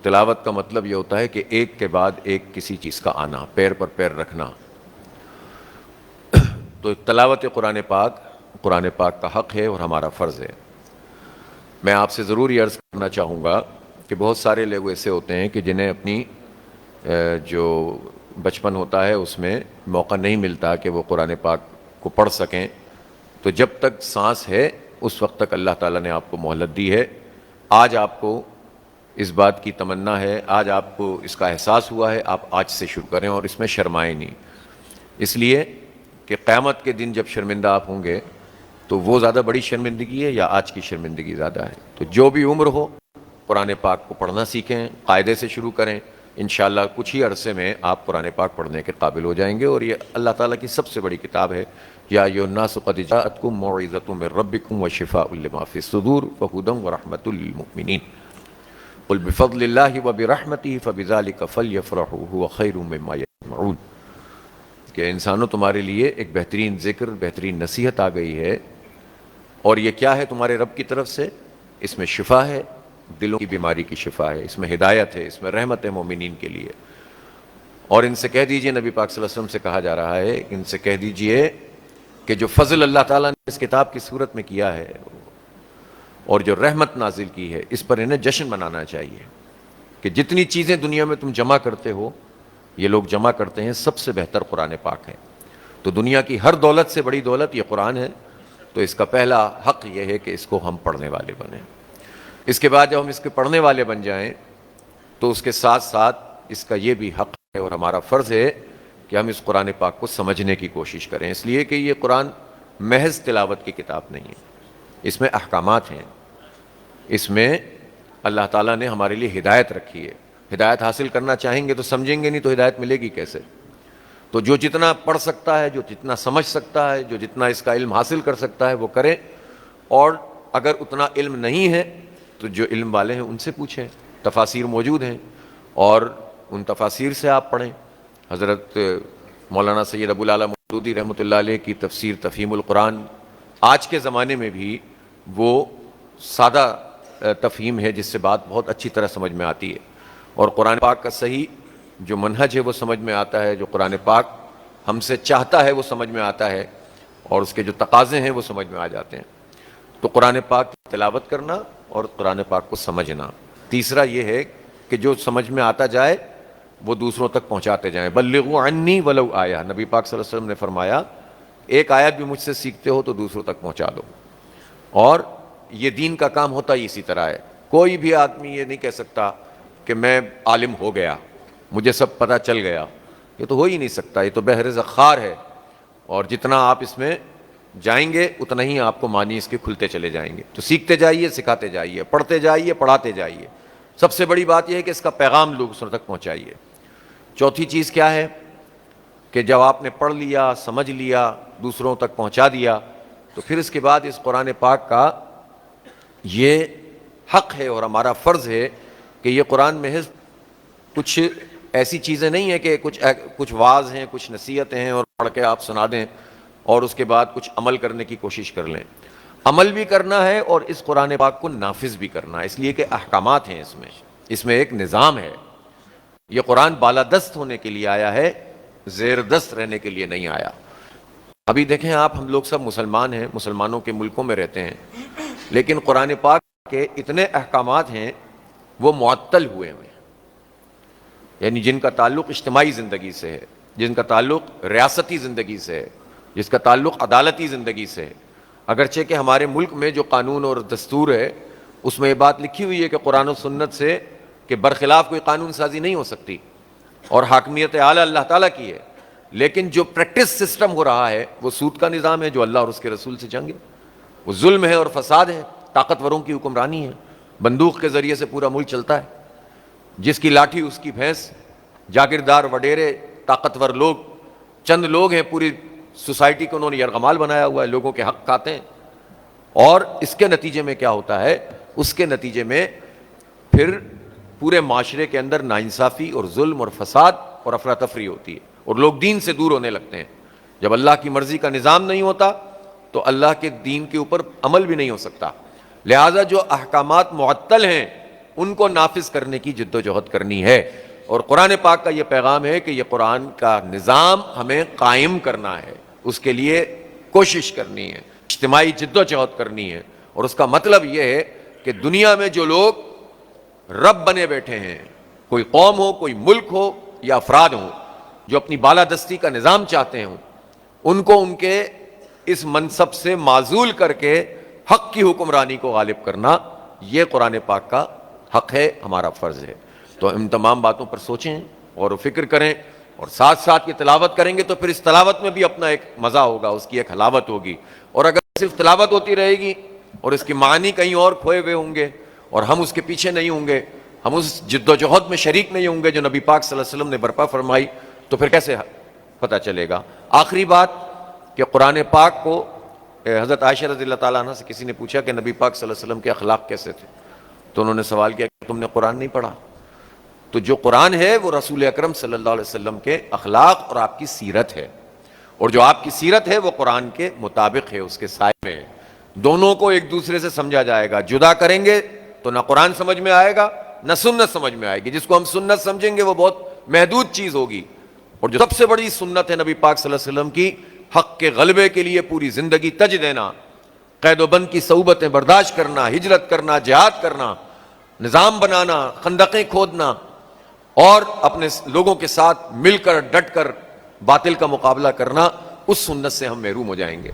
تلاوت کا مطلب یہ ہوتا ہے کہ ایک کے بعد ایک کسی چیز کا آنا، پیر پر پیر رکھنا۔ تو تلاوت قرآن پاک کا حق ہے اور ہمارا فرض ہے۔ میں آپ سے ضرور یہ عرض کرنا چاہوں گا کہ بہت سارے لوگ ایسے ہوتے ہیں کہ جنہیں اپنی جو بچپن ہوتا ہے اس میں موقع نہیں ملتا کہ وہ قرآن پاک کو پڑھ سکیں، تو جب تک سانس ہے اس وقت تک اللہ تعالیٰ نے آپ کو مہلت دی ہے۔ آج آپ کو اس بات کی تمنا ہے، آج آپ کو اس کا احساس ہوا ہے، آپ آج سے شروع کریں اور اس میں شرمائیں نہیں، اس لیے کہ قیامت کے دن جب شرمندہ آپ ہوں گے تو وہ زیادہ بڑی شرمندگی ہے یا آج کی شرمندگی زیادہ ہے؟ تو جو بھی عمر ہو قرآن پاک کو پڑھنا سیکھیں، قاعدے سے شروع کریں، انشاءاللہ کچھ ہی عرصے میں آپ قرآن پاک پڑھنے کے قابل ہو جائیں گے۔ اور یہ اللہ تعالیٰ کی سب سے بڑی کتاب ہے۔ یا ایھا الناس قد جاءتکم موعظۃ من ربکم وشفاء لما فی الصدور وہدی ورحمۃ للمؤمنین قل بفضل اللہ وبرحمتہ فبذلک فلیفرحوا ھو خیر مما یجمعون، کہ انسانوں تمہارے لیے ایک بہترین ذکر، بہترین نصیحت آ گئی ہے، اور یہ کیا ہے؟ تمہارے رب کی طرف سے، اس میں شفا ہے، دلوں کی بیماری کی شفا ہے، اس میں ہدایت ہے، اس میں رحمت ہے مومنین کے لیے۔ اور ان سے کہہ دیجئے، نبی پاک صلی اللہ علیہ وسلم سے کہا جا رہا ہے، ان سے کہہ دیجئے کہ جو فضل اللہ تعالیٰ نے اس کتاب کی صورت میں کیا ہے اور جو رحمت نازل کی ہے، اس پر انہیں جشن منانا چاہیے کہ جتنی چیزیں دنیا میں تم جمع کرتے ہو، یہ لوگ جمع کرتے ہیں، سب سے بہتر قرآن پاک ہے۔ تو دنیا کی ہر دولت سے بڑی دولت یہ قرآن ہے، تو اس کا پہلا حق یہ ہے کہ اس کو ہم پڑھنے والے بنیں۔ اس کے بعد جب ہم اس کے پڑھنے والے بن جائیں تو اس کے ساتھ ساتھ اس کا یہ بھی حق ہے اور ہمارا فرض ہے کہ ہم اس قرآن پاک کو سمجھنے کی کوشش کریں، اس لیے کہ یہ قرآن محض تلاوت کی کتاب نہیں ہے، اس میں احکامات ہیں، اس میں اللہ تعالیٰ نے ہمارے لیے ہدایت رکھی ہے۔ ہدایت حاصل کرنا چاہیں گے تو سمجھیں گے نہیں تو ہدایت ملے گی کیسے؟ تو جو جتنا پڑھ سکتا ہے، جو جتنا سمجھ سکتا ہے، جو جتنا اس کا علم حاصل کر سکتا ہے وہ کرے، اور اگر اتنا علم نہیں ہے تو جو علم والے ہیں ان سے پوچھیں، تفاسیر موجود ہیں اور ان تفاسیر سے آپ پڑھیں۔ حضرت مولانا سید ابو العالیٰ مودودی رحمۃ اللہ علیہ کی تفسیر تفہیم القرآن آج کے زمانے میں بھی وہ سادہ تفہیم ہے جس سے بات بہت اچھی طرح سمجھ میں آتی ہے، اور قرآن پاک کا صحیح جو منہج ہے وہ سمجھ میں آتا ہے، جو قرآن پاک ہم سے چاہتا ہے وہ سمجھ میں آتا ہے، اور اس کے جو تقاضے ہیں وہ سمجھ میں آ جاتے ہیں۔ تو قرآن پاک کی تلاوت کرنا اور قرآن پاک کو سمجھنا۔ تیسرا یہ ہے کہ جو سمجھ میں آتا جائے وہ دوسروں تک پہنچاتے جائیں۔ بلغوا عنی ولو آیہ، نبی پاک صلی اللہ علیہ وسلم نے فرمایا ایک آیت بھی مجھ سے سیکھتے ہو تو دوسروں تک پہنچا دو۔ اور یہ دین کا کام ہوتا ہی اسی طرح ہے۔ کوئی بھی آدمی یہ نہیں کہہ سکتا کہ میں عالم ہو گیا، مجھے سب پتہ چل گیا، یہ تو ہو ہی نہیں سکتا، یہ تو بحر زخار ہے، اور جتنا آپ اس میں جائیں گے اتنا ہی آپ کو معنی اس کے کھلتے چلے جائیں گے۔ تو سیکھتے جائیے، سکھاتے جائیے، پڑھتے جائیے، پڑھاتے جائیے۔ سب سے بڑی بات یہ ہے کہ اس کا پیغام دوسروں تک پہنچائیے۔ چوتھی چیز کیا ہے کہ جب آپ نے پڑھ لیا، سمجھ لیا، دوسروں تک پہنچا دیا، تو پھر اس کے بعد اس قرآن پاک کا یہ حق ہے اور ہمارا فرض ہے کہ یہ قرآن محض کچھ ایسی چیزیں نہیں ہیں کہ کچھ واعظ ہیں، کچھ نصیحتیں ہیں اور پڑھ کے آپ سنا دیں اور اس کے بعد کچھ عمل کرنے کی کوشش کر لیں۔ عمل بھی کرنا ہے اور اس قرآن پاک کو نافذ بھی کرنا ہے، اس لیے کہ احکامات ہیں اس میں ایک نظام ہے۔ یہ قرآن بالادست ہونے کے لیے آیا ہے، زیر دست رہنے کے لیے نہیں آیا۔ ابھی دیکھیں آپ، ہم لوگ سب مسلمان ہیں، مسلمانوں کے ملکوں میں رہتے ہیں، لیکن قرآن پاک کے اتنے احکامات ہیں وہ معطل ہوئے ہیں، یعنی جن کا تعلق اجتماعی زندگی سے ہے، جن کا تعلق ریاستی زندگی سے ہے، جس کا تعلق عدالتی زندگی سے ہے۔ اگرچہ کہ ہمارے ملک میں جو قانون اور دستور ہے اس میں یہ بات لکھی ہوئی ہے کہ قرآن و سنت سے کہ برخلاف کوئی قانون سازی نہیں ہو سکتی، اور حاکمیت اعلیٰ اللہ تعالیٰ کی ہے، لیکن جو پریکٹس سسٹم ہو رہا ہے وہ سود کا نظام ہے جو اللہ اور اس کے رسول سے جنگ ہے، وہ ظلم ہے اور فساد ہے، طاقتوروں کی حکمرانی ہے، بندوق کے ذریعے سے پورا ملک چلتا ہے، جس کی لاٹھی اس کی بھینس، جاگیردار وڈیرے طاقتور لوگ، چند لوگ ہیں، پوری سوسائٹی کو انہوں نے یرغمال بنایا ہوا ہے، لوگوں کے حق کھاتے ہیں، اور اس کے نتیجے میں کیا ہوتا ہے؟ اس کے نتیجے میں پھر پورے معاشرے کے اندر ناانصافی اور ظلم اور فساد اور افراتفری ہوتی ہے، اور لوگ دین سے دور ہونے لگتے ہیں۔ جب اللہ کی مرضی کا نظام نہیں ہوتا تو اللہ کے دین کے اوپر عمل بھی نہیں ہو سکتا۔ لہٰذا جو احکامات معطل ہیں ان کو نافذ کرنے کی جد و جہد کرنی ہے. اور قرآن پاک کا یہ پیغام ہے کہ یہ قرآن کا نظام ہمیں قائم کرنا ہے, اس کے لیے کوشش کرنی ہے, اجتماعی جد و جہد کرنی ہے. اور اس کا مطلب یہ ہے کہ دنیا میں جو لوگ رب بنے بیٹھے ہیں, کوئی قوم ہو, کوئی ملک ہو یا افراد ہوں, جو اپنی بالادستی کا نظام چاہتے ہیں, ان کو ان کے اس منصب سے معزول کر کے حق کی حکمرانی کو غالب کرنا, یہ قرآن پاک کا حق ہے, ہمارا فرض ہے. تو ان تمام باتوں پر سوچیں اور فکر کریں, اور ساتھ ساتھ یہ تلاوت کریں گے تو پھر اس تلاوت میں بھی اپنا ایک مزہ ہوگا, اس کی ایک حلاوت ہوگی. اور اگر صرف تلاوت ہوتی رہے گی اور اس کی معنی کہیں اور کھوئے ہوئے ہوں گے اور ہم اس کے پیچھے نہیں ہوں گے, ہم اس جد و جہد میں شریک نہیں ہوں گے جو نبی پاک صلی اللہ علیہ وسلم نے برپا فرمائی, تو پھر کیسے پتہ چلے گا. آخری بات کہ قرآن پاک کو حضرت عائشہ رضی اللہ تعالیٰ عنہ سے کسی نے پوچھا کہ نبی پاک صلی اللہ علیہ وسلم کے اخلاق کیسے تھے, تو انہوں نے سوال کیا کہ تم نے قرآن نہیں پڑھا. تو جو قرآن ہے وہ رسول اکرم صلی اللہ علیہ وسلم کے اخلاق اور آپ کی سیرت ہے, اور جو آپ کی سیرت ہے وہ قرآن کے مطابق ہے, اس کے سائے میں ہے. دونوں کو ایک دوسرے سے سمجھا جائے گا. جدا کریں گے تو نہ قرآن سمجھ میں آئے گا نہ سنت سمجھ میں آئے گی. جس کو ہم سنت سمجھیں گے وہ بہت محدود چیز ہوگی, اور جو سب سے بڑی سنت ہے نبی پاک صلی اللہ علیہ وسلم کی, حق کے غلبے کے لیے پوری زندگی تج دینا, قید و بند کی صعوبتیں برداشت کرنا, ہجرت کرنا, جہاد کرنا, نظام بنانا, خندقیں کھودنا, اور اپنے لوگوں کے ساتھ مل کر ڈٹ کر باطل کا مقابلہ کرنا, اس سنت سے ہم محروم ہو جائیں گے.